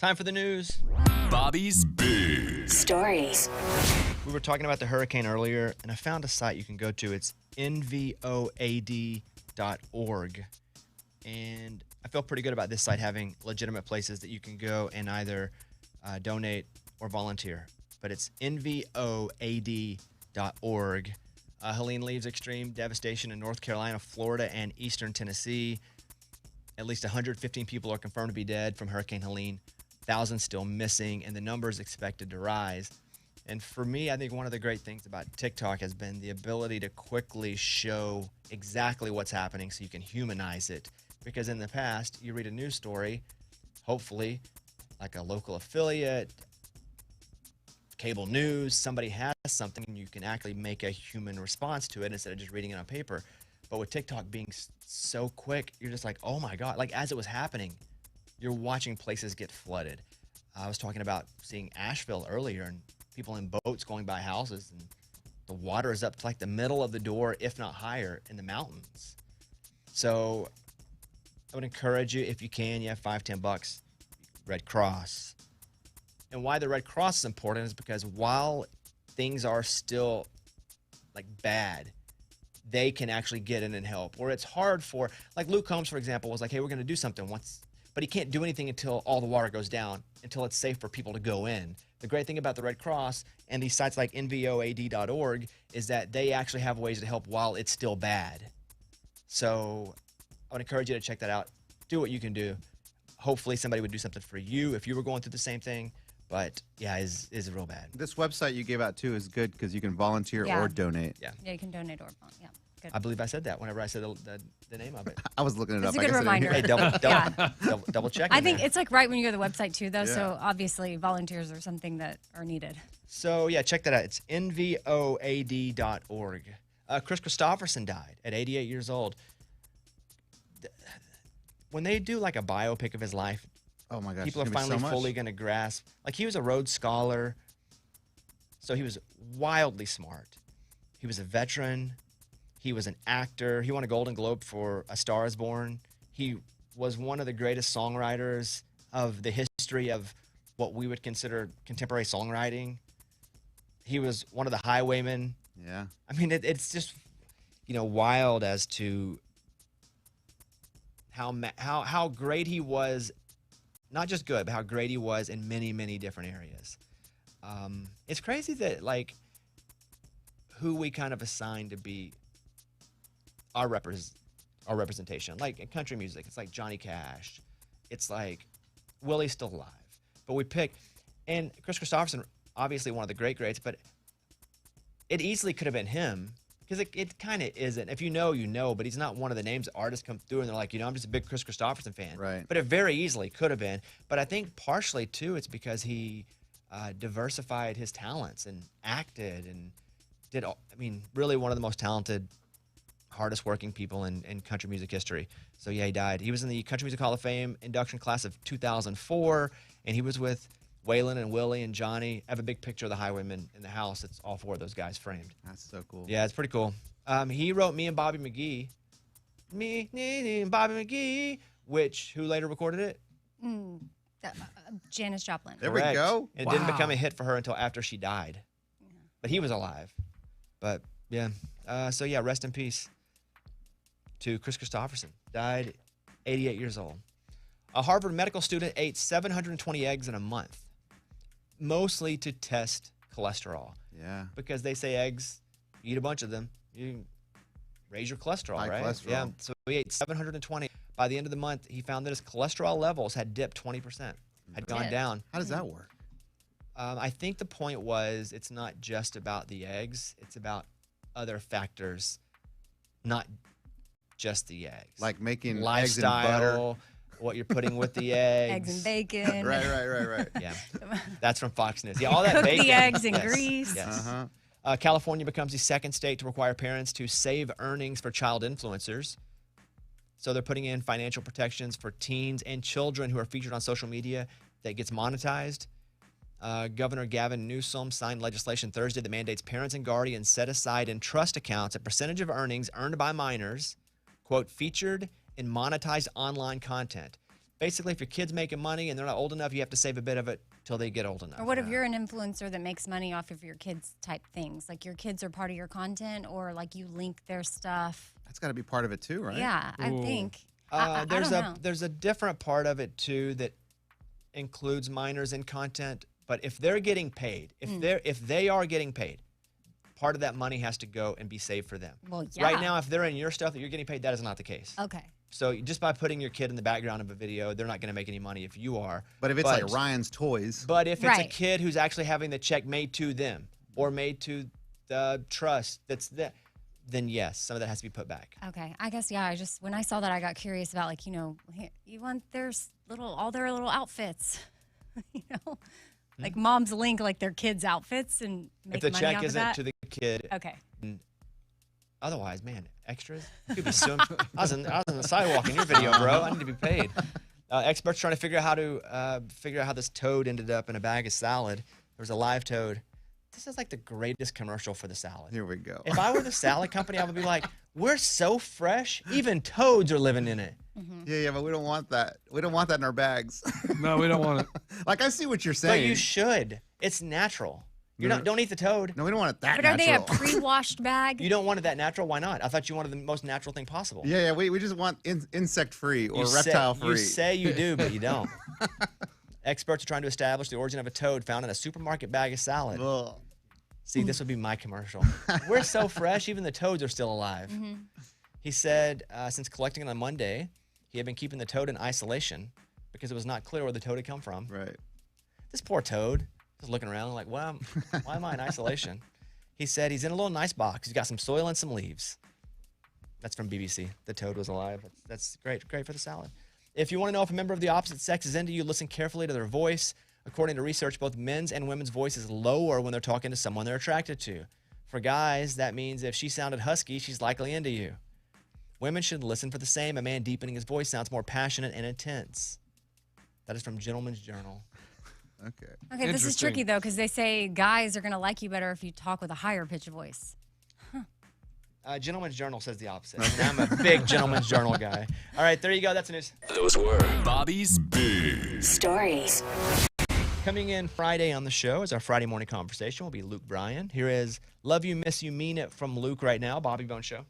Time for the news. Bobby's Big Stories. We were talking about the hurricane earlier, and I found a site you can go to. It's nvoad.org. And I feel pretty good about this site having legitimate places that you can go and either donate or volunteer. But it's nvoad.org. Helene leaves extreme devastation in North Carolina, Florida, and eastern Tennessee. At least 115 people are confirmed to be dead from Hurricane Helene. Thousands still missing, and the number is expected to rise. And for me, I think one of the great things about TikTok has been the ability to quickly show exactly what's happening so you can humanize it. Because in the past, you read a news story, hopefully, like a local affiliate, cable news, somebody has something, and you can actually make a human response to it instead of just reading it on paper. But with TikTok being so quick, you're just like, oh my God. Like as it was happening, you're watching places get flooded. I was talking about seeing Asheville earlier and people in boats going by houses, and the water is up to like the middle of the door, if not higher, in the mountains. So I would encourage you, if you can, you have $5-10, Red Cross. And why the Red Cross is important is because while things are still like bad, they can actually get in and help. Or it's hard for, like Luke Combs, for example, was like, hey, we're going to do something once, but he can't do anything until all the water goes down, until it's safe for people to go in. The great thing about the Red Cross and these sites like nvoad.org is that they actually have ways to help while it's still bad. So I would encourage you to check that out. Do what you can do. Hopefully somebody would do something for you if you were going through the same thing. But yeah, is real bad. This website you gave out too is good because you can volunteer or donate. Yeah, you can donate or yeah. Good. I believe I said that whenever I said the name of it. I was looking it up. It's a good reminder. Hey, double check. I think it's like right when you go to the website too, though. Yeah. So obviously volunteers are something that are needed. So yeah, check that out. It's nvoad.org. Kris Kristofferson died at 88 years old. When they do like a biopic of his life, oh my gosh, people are finally fully going to grasp. Like he was a Rhodes Scholar, so he was wildly smart. He was a veteran. He was an actor. He won a Golden Globe for A Star Is Born. He was one of the greatest songwriters of the history of what we would consider contemporary songwriting. He was one of the highwaymen. Yeah. I mean, it's just, wild as to how great he was. Not just good, but how great he was in many, many different areas. It's crazy that, like, who we kind of assign to be our representation. Like, in country music, it's like Johnny Cash. It's like Willie's still alive. But we pick, and Kris Kristofferson, obviously one of the greats, but it easily could have been him. Because it kind of isn't. If you know, but he's not one of the names artists come through and they're like, I'm just a big Kris Kristofferson fan. Right. But it very easily could have been. But I think partially, too, it's because he diversified his talents and acted and really one of the most talented, hardest working people in country music history. So, yeah, he died. He was in the Country Music Hall of Fame induction class of 2004, and he was with Waylon and Willie and Johnny. I have a big picture of the Highwaymen in the house. It's all four of those guys framed. That's so cool. Yeah, it's pretty cool. He wrote Me and Bobby McGee. Me and Bobby McGee, who later recorded it? Janis Joplin. There we go. And it didn't become a hit for her until after she died. Yeah. But he was alive. But, yeah. So, yeah, rest in peace to Kris Kristofferson. Died 88 years old. A Harvard medical student ate 720 eggs in a month, mostly to test cholesterol. Yeah. Because they say eggs, you eat a bunch of them, you raise your cholesterol, High right? cholesterol. Yeah. So he ate 720. By the end of the month, he found that his cholesterol levels had dipped 20%, had gone down. How does that work? I think the point was it's not just about the eggs. It's about other factors, not just the eggs. Like making lifestyle, eggs and butter. What you're putting with the eggs. Eggs and bacon. Right. Yeah. That's from Fox News. Yeah, all that Cook bacon. the eggs in grease. Yes. Uh-huh. California becomes the second state to require parents to save earnings for child influencers. So they're putting in financial protections for teens and children who are featured on social media that gets monetized. Governor Gavin Newsom signed legislation Thursday that mandates parents and guardians set aside in trust accounts a percentage of earnings earned by minors, quote, featured in monetized online content. basically, if your kid's making money and they're not old enough, you have to save a bit of it till they get old enough. Or what if you're an influencer that makes money off of your kids type things? Like your kids are part of your content, or like you link their stuff. That's got to be part of it too, right? Yeah, I think. I don't know. There's a different part of it too that includes minors in content. But if they're getting paid, if they are getting paid, part of that money has to go and be saved for them. Well, yeah. Right now, if they're in your stuff that you're getting paid, that is not the case. Okay. So just by putting your kid in the background of a video, they're not going to make any money if you are. But if it's like Ryan's Toys. But if it's a kid who's actually having the check made to them or made to the trust, then yes, some of that has to be put back. Okay. I guess, yeah, when I saw that, I got curious about, like, you want all their little outfits, like moms link like their kids' outfits and make if the money check off of isn't that. to the kid. Okay. Otherwise, man, extras. You could be suing. I was on the sidewalk in your video, bro. I need to be paid. Experts trying to figure out how this toad ended up in a bag of salad. There was a live toad. This is like the greatest commercial for the salad. Here we go. If I were the salad company, I would be like, we're so fresh, even toads are living in it. Mm-hmm. Yeah, but we don't want that. We don't want that in our bags. No, we don't want it. Like, I see what you're saying. But you should. It's natural. Don't eat the toad. No, we don't want it that But natural. are they a pre-washed bag? You don't want it that natural? Why not? I thought you wanted the most natural thing possible. Yeah, we just want insect-free or reptile-free. You say you do, but you don't. Experts are trying to establish the origin of a toad found in a supermarket bag of salad. Ugh. See, this would be my commercial. We're so fresh, even the toads are still alive. Mm-hmm. He said since collecting it on Monday, he had been keeping the toad in isolation because it was not clear where the toad had come from. Right. This poor toad is looking around like, why am I in isolation? He said he's in a little nice box. He's got some soil and some leaves. That's from BBC. The toad was alive. That's great for the salad. If you want to know if a member of the opposite sex is into you, listen carefully to their voice. According to research, both men's and women's voice is lower when they're talking to someone they're attracted to. For guys, that means if she sounded husky, she's likely into you. Women should listen for the same. A man deepening his voice sounds more passionate and intense. That is from Gentleman's Journal. Okay, this is tricky, though, because they say guys are going to like you better if you talk with a higher pitch of voice. Gentleman's Journal says the opposite. And I'm a big Gentleman's Journal guy. All right, there you go. That's the news. Those were Bobby's Big Stories. Coming in Friday on the show is our Friday morning conversation. Will be Luke Bryan. Here is Love You, Miss You, Mean It from Luke right now. Bobby Bone Show.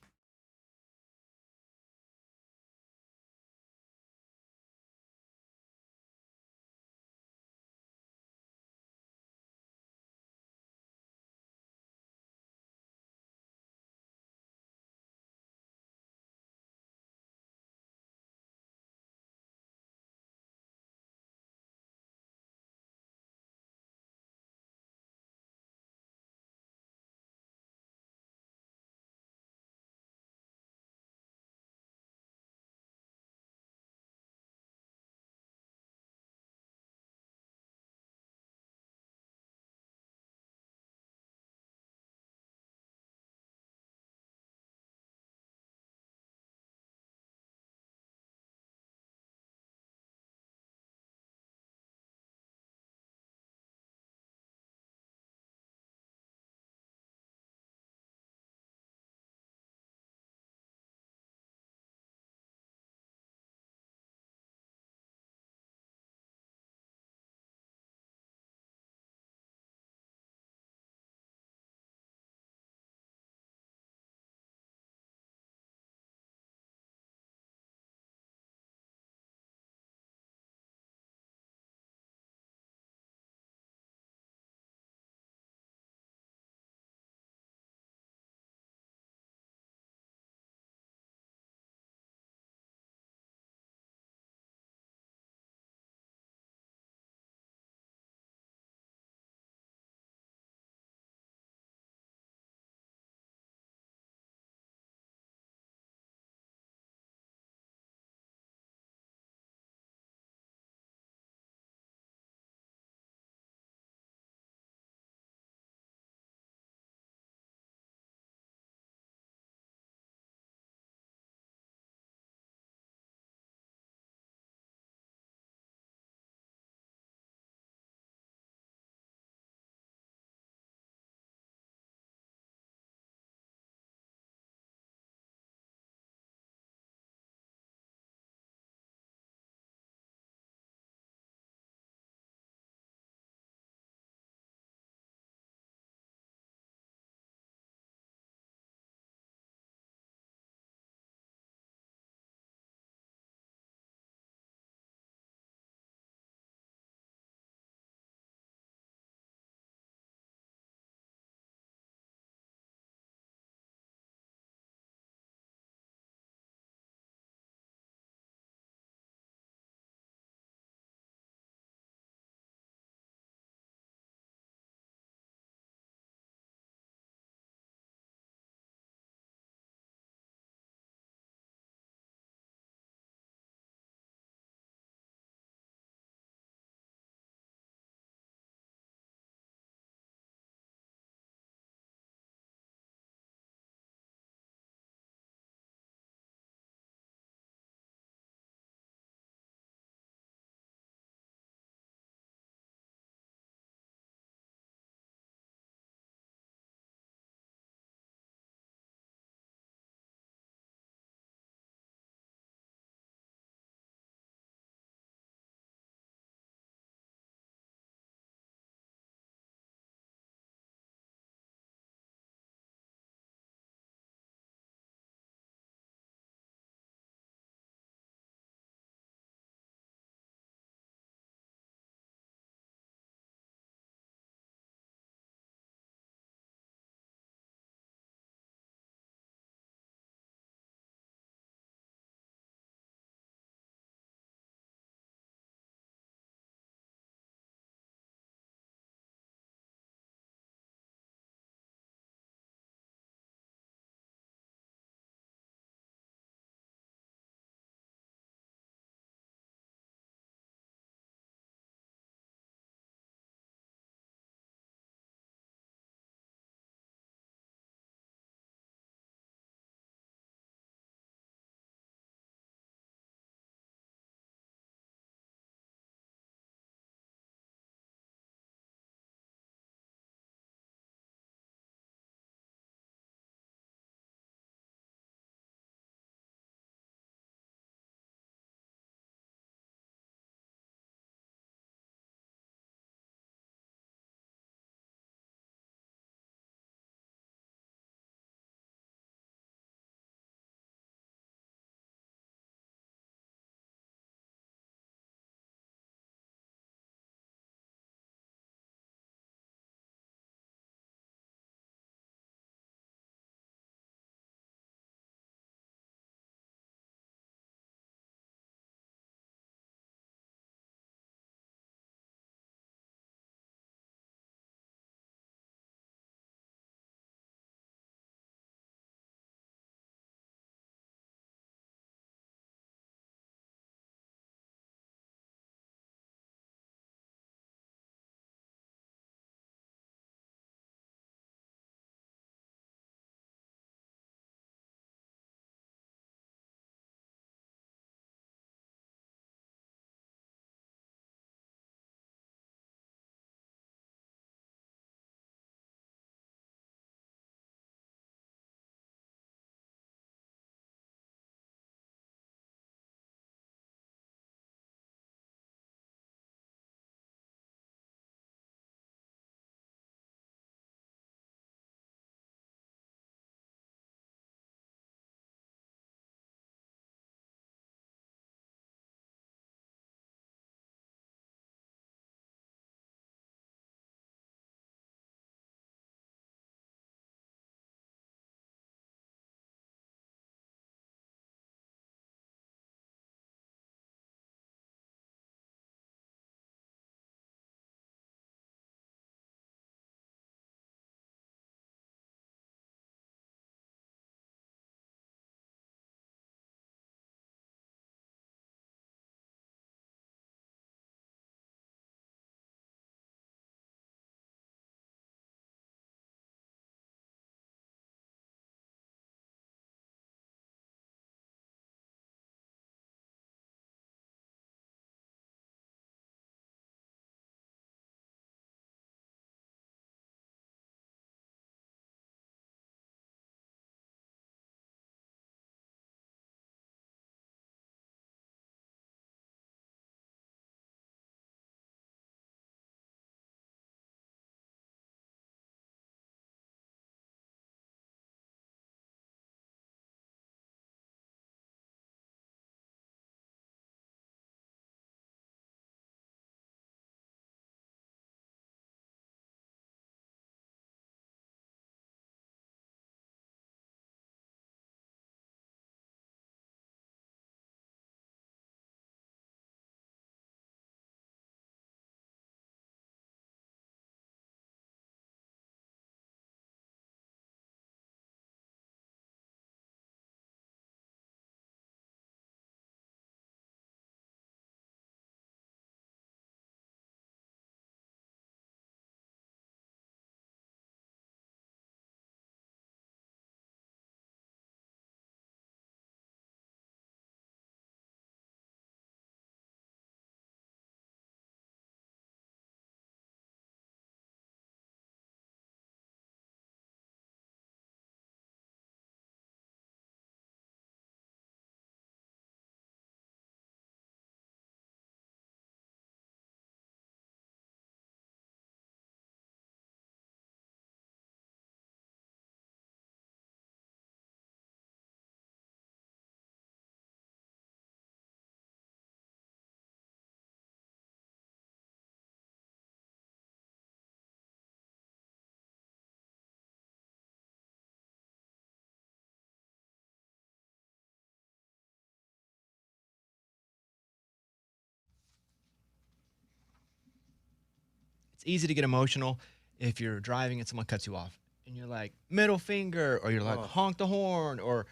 It's easy to get emotional if you're driving and someone cuts you off. And you're like, middle finger, or you're like, honk the horn, or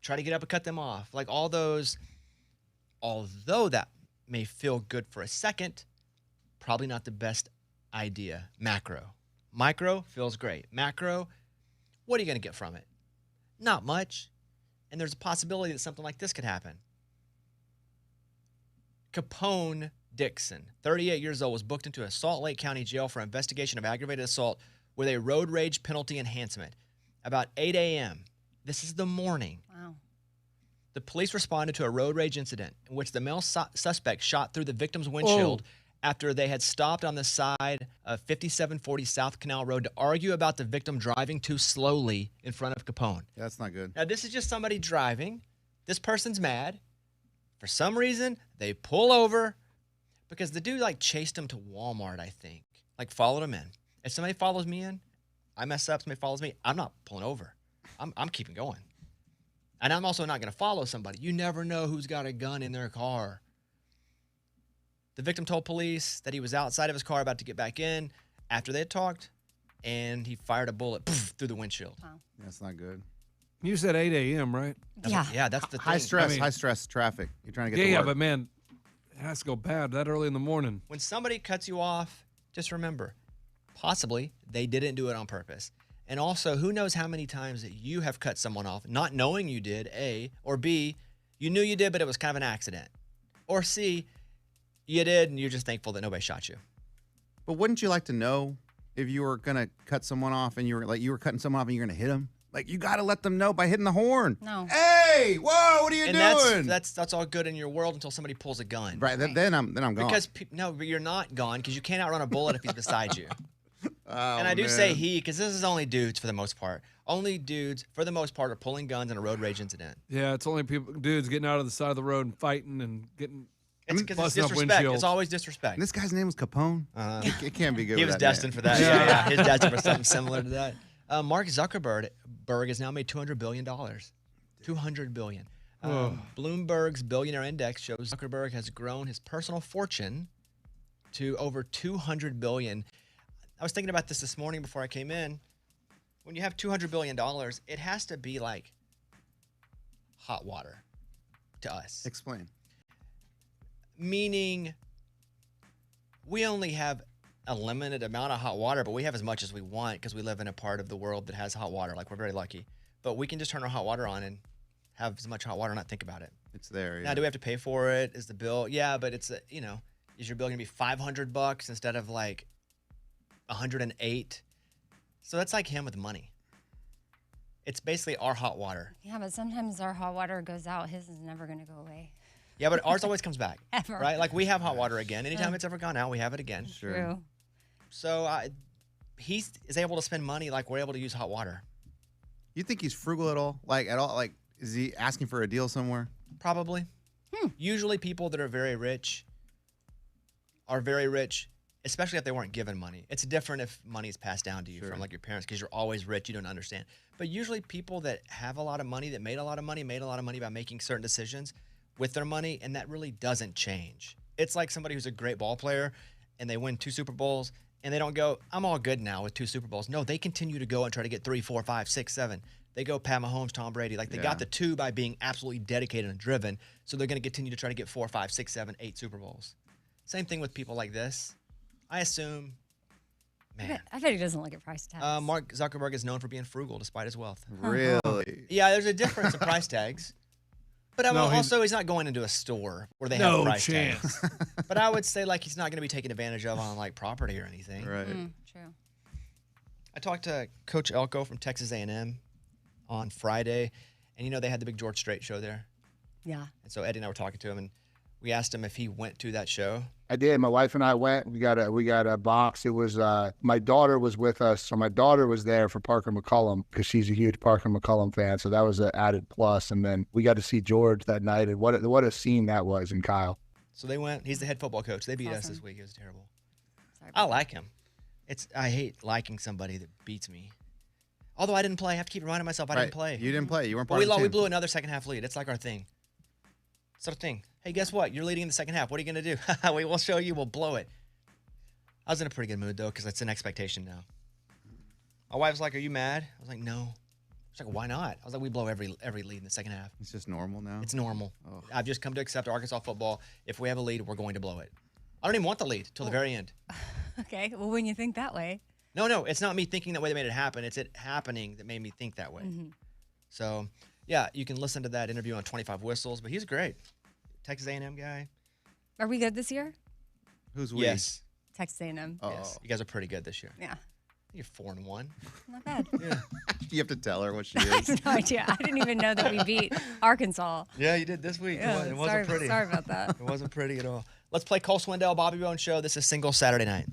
try to get up and cut them off. Like all those, although that may feel good for a second, probably not the best idea. Macro. Micro feels great. Macro, what are you going to get from it? Not much. And there's a possibility that something like this could happen. Capone Dixon, 38 years old, was booked into a Salt Lake County jail for investigation of aggravated assault with a road rage penalty enhancement. About 8 a.m. This is the morning. Wow. The police responded to a road rage incident in which the male suspect shot through the victim's windshield after they had stopped on the side of 5740 South Canal Road to argue about the victim driving too slowly in front of Capone. Yeah, that's not good. Now, this is just somebody driving. This person's mad. For some reason, they pull over because the dude, like, chased him to Walmart, I think. Like, followed him in. If somebody follows me in, I mess up, somebody follows me, I'm not pulling over. I'm keeping going. And I'm also not going to follow somebody. You never know who's got a gun in their car. The victim told police that he was outside of his car about to get back in after they had talked, and he fired a bullet through the windshield. Wow. That's not good. You said 8 a.m., right? Yeah. That's the thing. High stress traffic. You're trying to get to Yeah, work. but man, it has to go bad that early in the morning. When somebody cuts you off, just remember, possibly they didn't do it on purpose. And also, who knows how many times that you have cut someone off, not knowing you did, A, or B, you knew you did, but it was kind of an accident. Or C, you did, and you're just thankful that nobody shot you. But wouldn't you like to know if you were going to cut someone off and you were cutting someone off and you're going to hit them? Like, you got to let them know by hitting the horn. No. Hey, whoa, what are you doing? That's all good in your world until somebody pulls a gun. Right, then I'm gone. Because but you're not gone because you can't outrun a bullet if he's beside you. Oh, and I do say he because this is only dudes for the most part. Only dudes for the most part are pulling guns in a road rage incident. Yeah, it's only dudes getting out of the side of the road and fighting and getting. It's because it's busting up disrespect. windshields. It's always disrespect. And this guy's name was Capone. It can't be good. He with was that destined name. for that. Yeah. He was destined for something similar to that. Mark Zuckerberg has now made $200 billion. $200 billion. Bloomberg's billionaire index shows Zuckerberg has grown his personal fortune to over $200 billion. I was thinking about this morning before I came in. When you have $200 billion, it has to be like hot water to us. Explain. Meaning, we only have a limited amount of hot water, but we have as much as we want because we live in a part of the world that has hot water. Like, we're very lucky. But we can just turn our hot water on and have as much hot water and not think about it. It's there. Yeah. Now, do we have to pay for it? Is the bill? Yeah, but it's, is your bill going to be $500 instead of like $108? So that's like him with money. It's basically our hot water. Yeah, but sometimes our hot water goes out. His is never going to go away. Yeah, but ours always comes back. Ever. Right? Like, we have hot water again. Anytime it's ever gone out, we have it again. Sure. True. So he is able to spend money like we're able to use hot water. You think he's frugal at all? Like, is he asking for a deal somewhere? Probably. Usually people that are very rich, especially if they weren't given money. It's different if money is passed down to you from like your parents because you're always rich, you don't understand. But usually people that have a lot of money, that made a lot of money by making certain decisions with their money, and that really doesn't change. It's like somebody who's a great ball player and they win 2 Super Bowls and they don't go, I'm all good now with 2 Super Bowls. No, they continue to go and try to get 3, 4, 5, 6, 7. They go Pat Mahomes, Tom Brady. Like, they got the 2 by being absolutely dedicated and driven. So they're going to continue to try to get 4, 5, 6, 7, 8 Super Bowls. Same thing with people like this. I assume, man. I bet he doesn't look at price tags. Mark Zuckerberg is known for being frugal despite his wealth. Really? Yeah, there's a difference in price tags. But he's not going into a store where they have price tags. But I would say, like, he's not going to be taken advantage of on, like, property or anything. Right. True. I talked to Coach Elko from Texas A&M on Friday, and they had the big George Strait show there. Yeah. And so Eddie and I were talking to him, and we asked him if he went to that show. I did. My wife and I went. We got a box. It was my daughter was with us, so my daughter was there for Parker McCollum because she's a huge Parker McCollum fan. So that was an added plus. And then we got to see George that night, and what a scene that was. And Kyle. So they went. He's the head football coach. They beat us this week. It was terrible. Sorry. I like him. I hate liking somebody that beats me. Although I didn't play, I have to keep reminding myself I didn't play. You didn't play. You weren't But part of the team. we blew another second half lead. It's like our thing. It's our thing. Hey, guess what? You're leading in the second half. What are you going to do? We'll show you. We'll blow it. I was in a pretty good mood, though, because it's an expectation now. My wife's like, are you mad? I was like, no. She's like, why not? I was like, we blow every lead in the second half. It's just normal now. It's normal. Oh. I've just come to accept Arkansas football. If we have a lead, we're going to blow it. I don't even want the lead till the very end. Okay. Well, when you think that way. No. It's not me thinking that way that made it happen. It's it happening that made me think that way. Mm-hmm. So, yeah, you can listen to that interview on 25 Whistles, but he's great. Texas A&M guy. Are we good this year? Who's we? Yes. Texas A&M. Oh. Yes. You guys are pretty good this year. Yeah. You're 4-1. Not bad. Yeah. You have to tell her what she I is. have no idea. I didn't even know that we beat Arkansas. Yeah, you did this week. Yeah, It wasn't pretty. Sorry about that. It wasn't pretty at all. Let's play Cole Swindell, Bobby Bones Show. This is Single Saturday Night.